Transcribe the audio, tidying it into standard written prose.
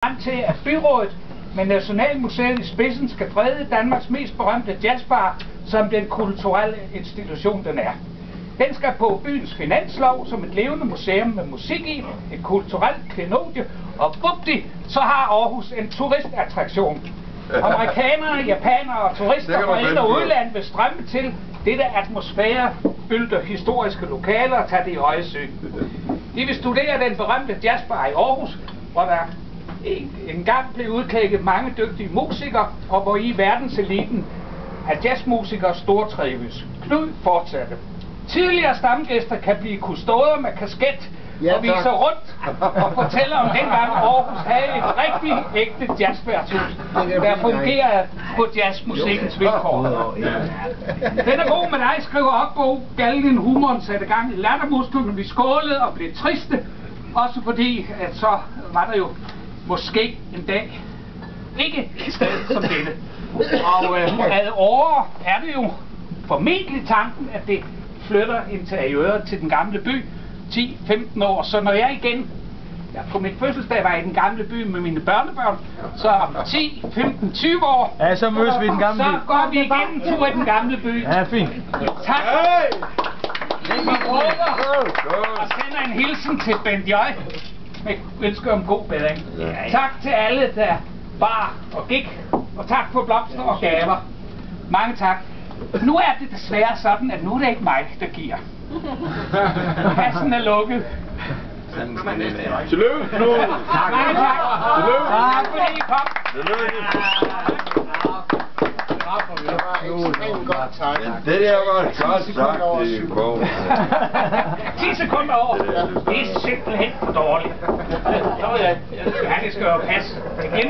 frem til, at byrådet med Nationalmuseet i spidsen skal frede Danmarks mest berømte jazzbar som den kulturelle institution, den er. Den skal på byens finanslov som et levende museum med musik i, et kulturelt klenodie, og vupti, så har Aarhus en turistattraktion. Amerikanere, japanere og turister fra ind- og udland vil strømme til dette atmosfærefyldte historiske lokaler og tage det i øjesyn. De vil studere den berømte jazzbar i Aarhus, hvor der engang blev udklækket mange dygtige musikere, og hvor i verdenseliten af jazzmusikere stortrives. Knud fortsatte. Tidligere stamgæster kan blive kustoder med kasket og viser rundt og fortæller om dengang Aarhus havde et rigtig ægte jazzværtshus, der fungerede på jazzmusikkens vilkår. Den er god med dig, skriver opbog. Galgen humoren satte gang i lattermusklerne, vi skålede og blev triste. Også fordi, at så var der jo måske en dag ikke et sted som dette. Og ad åre er det jo formentlig tanken, at det flytter interiøret til den gamle by 10-15 år. Så når jeg igen på min fødselsdag var i den gamle by med mine børnebørn, så om 10-15-20 år, ja, så mødes vi i den gamle by. Så går vi igen en tur i den gamle by. Ja, fint. Tak. Vi råber og sender en hilsen til Bent J. med ønsker om god bedring. Tak til alle, der bar og gik, og tak for blomster og gaver. Mange tak. Nu er det desværre sådan, at nu er det ikke mig, der giver. Kassen er lukket. Tillykke, Knud! Mange tak. Tak fordi I kom. Det der var godt sagt i bogen. 10 sekunder over. Det er simpelthen for dårligt. Så ja, det skal jo passe.